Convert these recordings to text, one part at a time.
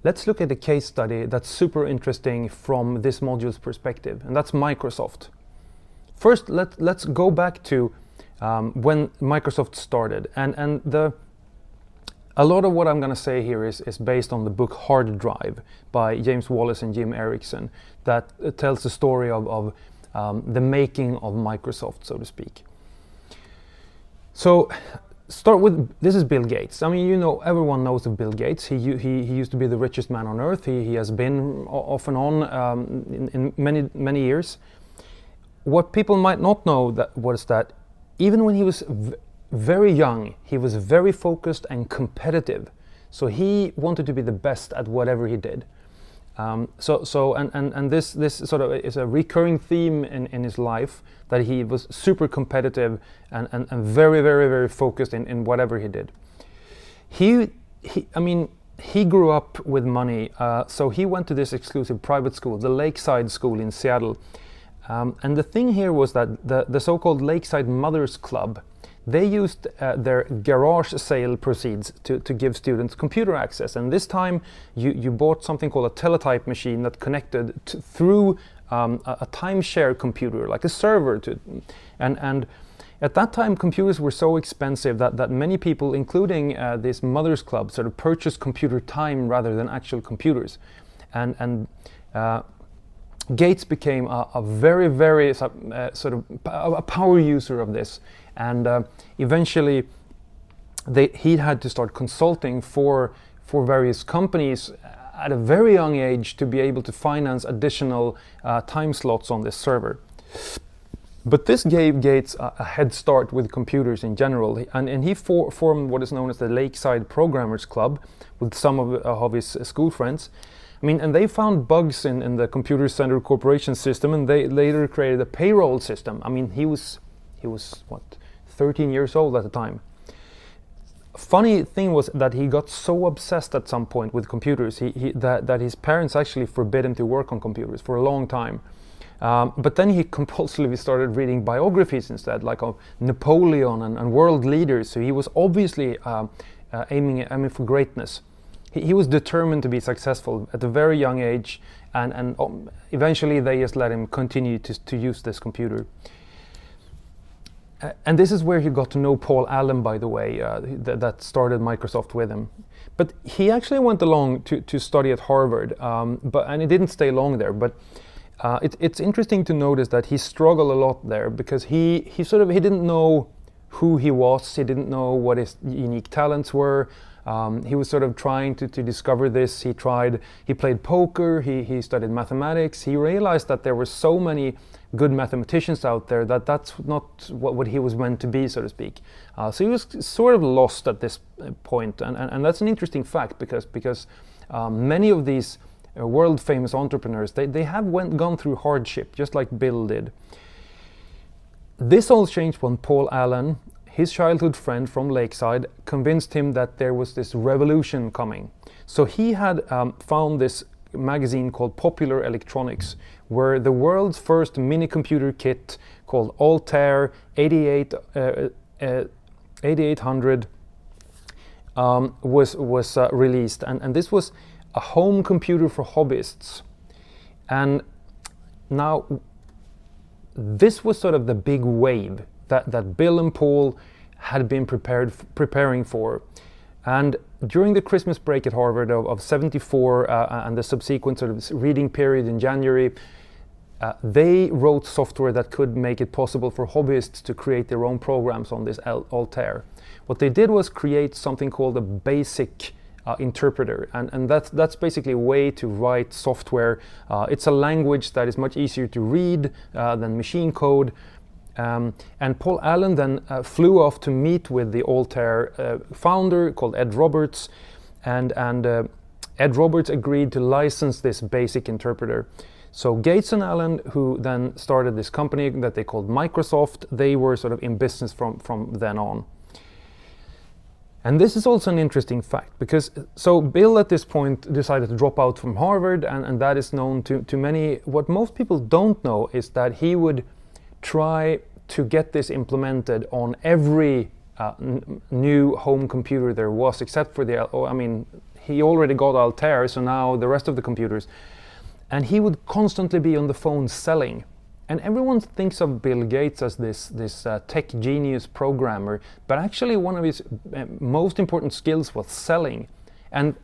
let's look at a case study that's super interesting from this module's perspective, and that's Microsoft. First, let's go back to when Microsoft started, and a lot of what I'm going to say here is based on the book Hard Drive by James Wallace and Jim Erickson, that tells the story of the making of Microsoft, so to speak. So start with, this is Bill Gates. I mean, everyone knows of Bill Gates. He used to be the richest man on earth. He has been off and on in many years. What people might not know was that even when he was very young, he was very focused and competitive. So he wanted to be the best at whatever he did. This sort of is a recurring theme in his life, that he was super competitive and very, very, very focused in whatever he did. He grew up with money, so he went to this exclusive private school, the Lakeside School in Seattle. And the thing here was that the so-called Lakeside Mothers Club, they used their garage sale proceeds to give students computer access. And this time you bought something called a teletype machine that connected through a timeshare computer, like a server. And at that time, computers were so expensive that many people, including this Mothers Club, sort of purchased computer time rather than actual computers. And Gates became a very, very sort of a power user of this. And eventually he had to start consulting for various companies at a very young age to be able to finance additional time slots on this server. But this gave Gates a head start with computers in general, and he formed what is known as the Lakeside Programmers Club with some of his school friends. I mean, and they found bugs in the Computer Center Corporation system, and they later created a payroll system. I mean, he was what, 13 years old at the time. Funny thing was that he got so obsessed at some point with computers that his parents actually forbid him to work on computers for a long time. But then he compulsively started reading biographies instead, like of Napoleon and world leaders. So he was obviously aiming for greatness. He was determined to be successful at a very young age, and eventually they just let him continue to use this computer. And this is where he got to know Paul Allen, by the way, that started Microsoft with him. But he actually went along to study at Harvard, and he didn't stay long there. But it's interesting to notice that he struggled a lot there, because he didn't know who he was. He didn't know what his unique talents were. He was sort of trying to discover this. He played poker, he studied mathematics. He realized that there were so many good mathematicians out there that's not what he was meant to be, so to speak. So he was sort of lost at this point, and that's an interesting fact, because many of these world famous entrepreneurs, they have gone through hardship, just like Bill did. This all changed when Paul Allen, his childhood friend from Lakeside, convinced him that there was this revolution coming. So he had found this magazine called Popular Electronics, where the world's first mini computer kit called Altair 8800 was released, and this was a home computer for hobbyists. And now this was sort of the big wave that Bill and Paul had been preparing for. And during the Christmas break at Harvard of 74 and the subsequent sort of reading period in January, they wrote software that could make it possible for hobbyists to create their own programs on this Altair. What they did was create something called a basic interpreter, and that's basically a way to write software. It's a language that is much easier to read than machine code. And Paul Allen then flew off to meet with the Altair founder called Ed Roberts, and Ed Roberts agreed to license this basic interpreter. So Gates and Allen, who then started this company that they called Microsoft, they were sort of in business from then on. And this is also an interesting fact, because so Bill at this point decided to drop out from Harvard, and that is known to many. What most people don't know is that he would try to get this implemented on every new home computer there was, except for he already got Altair, so now the rest of the computers. And he would constantly be on the phone selling. And everyone thinks of Bill Gates as this tech genius programmer, but actually one of his most important skills was selling, and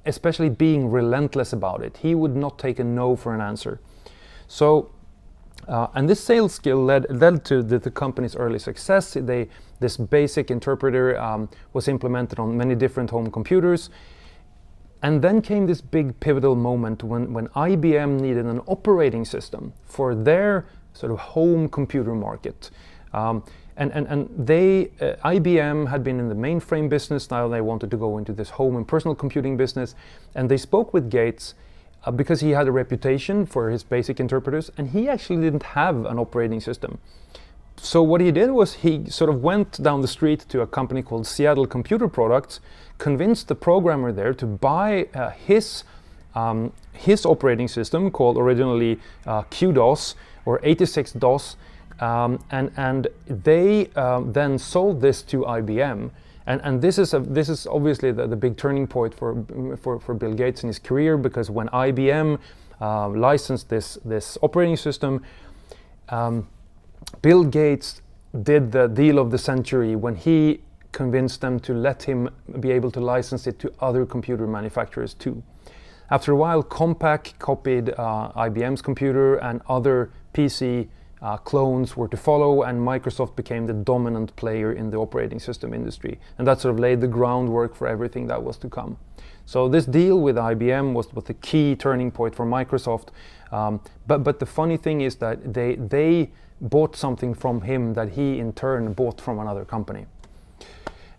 especially being relentless about it. He would not take a no for an answer. So, and this sales skill led to the company's early success. This basic interpreter was implemented on many different home computers. And then came this big pivotal moment when IBM needed an operating system for their sort of home computer market. IBM had been in the mainframe business. Now they wanted to go into this home and personal computing business. And they spoke with Gates because he had a reputation for his basic interpreters, and he actually didn't have an operating system. So what he did was he sort of went down the street to a company called Seattle Computer Products, convinced the programmer there to buy his operating system, called originally QDOS or 86DOS, and they then sold this to IBM. And this is obviously the big turning point for Bill Gates in his career, because when IBM licensed this operating system, Bill Gates did the deal of the century when he convinced them to let him be able to license it to other computer manufacturers too. After a while, Compaq copied IBM's computer, and other PC clones were to follow, and Microsoft became the dominant player in the operating system industry. And that sort of laid the groundwork for everything that was to come. So this deal with IBM was the key turning point for Microsoft. But the funny thing is that they bought something from him that he in turn bought from another company.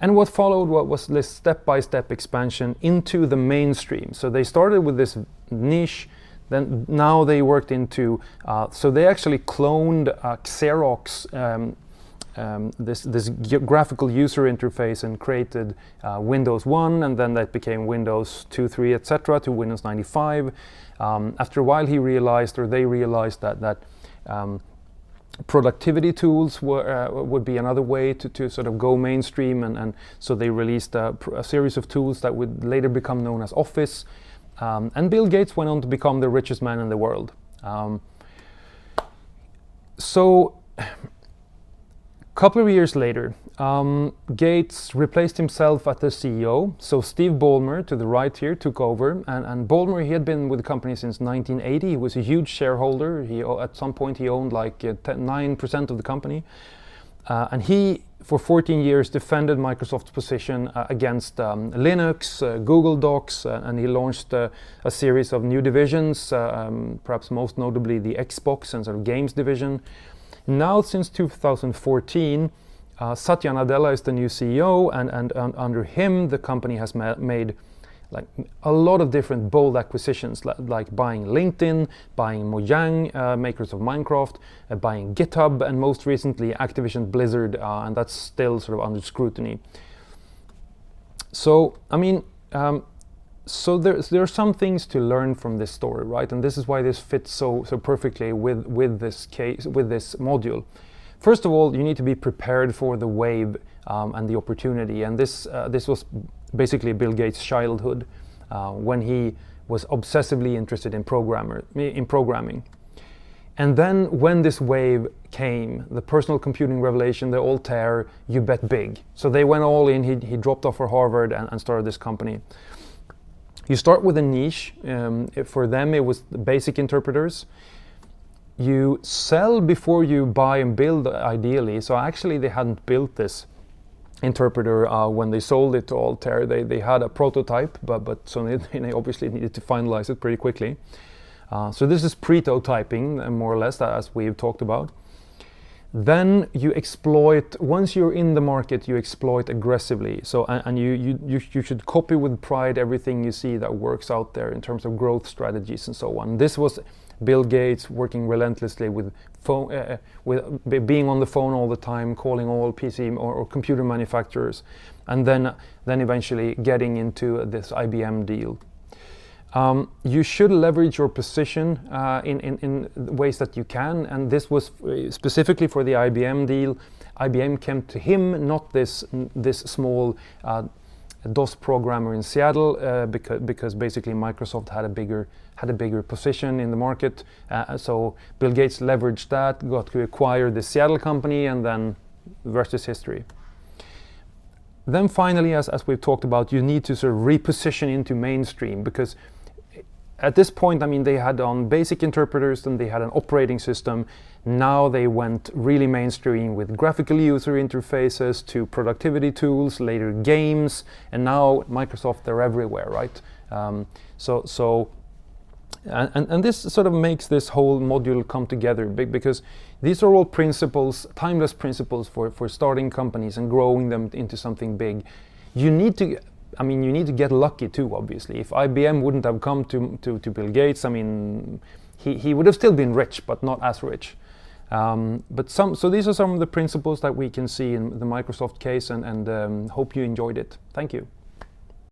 And what followed was this step-by-step expansion into the mainstream. So they started with this niche, then now they worked into, so they actually cloned Xerox, this graphical user interface, and created Windows 1, and then that became Windows 2, 3, etc. to Windows 95. After a while they realized that productivity tools would be another way to sort of go mainstream, and so they released a series of tools that would later become known as Office. And Bill Gates went on to become the richest man in the world. So a couple of years later, Gates replaced himself as the CEO. So Steve Ballmer, to the right here, took over. And Ballmer, he had been with the company since 1980. He was a huge shareholder. At some point, he owned like 9% of the company. And he, for 14 years, defended Microsoft's position against Linux, Google Docs, and he launched a series of new divisions, perhaps most notably the Xbox and sort of games division. Now, since 2014, Satya Nadella is the new CEO, and under him, the company has made like a lot of different bold acquisitions, like buying LinkedIn, buying Mojang, makers of Minecraft, buying GitHub, and most recently Activision Blizzard, and that's still sort of under scrutiny. So, I mean, so there are some things to learn from this story, right? And this is why this fits so perfectly with this case, with this module. First of all, you need to be prepared for the wave and the opportunity, and this was basically Bill Gates' childhood when he was obsessively interested in programming. And then when this wave came, the personal computing revelation, the Altair, you bet big. So they went all in. He dropped off for Harvard and started this company. You start with a niche. For them, it was the basic interpreters. You sell before you buy and build, ideally. So actually, they hadn't built this interpreter when they sold it to Altair. They had a prototype, but so they obviously needed to finalize it pretty quickly. So this is Pareto-typing, more or less, as we've talked about. Then you exploit, once you're in the market, you exploit aggressively. So and you should copy with pride everything you see that works out there in terms of growth strategies and so on. This was Bill Gates working relentlessly with being on the phone all the time, calling all PC or computer manufacturers, and then eventually getting into this IBM deal. You should leverage your position in ways that you can, and this was specifically for the IBM deal. IBM came to him, not this small DOS programmer in Seattle because basically Microsoft had a bigger position in the market. So Bill Gates leveraged that, got to acquire the Seattle company, and then the rest is history. Then finally, as we've talked about, you need to sort of reposition into mainstream, because at this point, I mean, they had on basic interpreters, and they had an operating system. Now they went really mainstream with graphical user interfaces to productivity tools, later games, and now Microsoft, they're everywhere, right? And this sort of makes this whole module come together, because these are all principles, timeless principles for starting companies and growing them into something big. You need to get lucky too, obviously. If IBM wouldn't have come to Bill Gates, I mean, he would have still been rich, but not as rich. So these are some of the principles that we can see in the Microsoft case, and hope you enjoyed it. Thank you.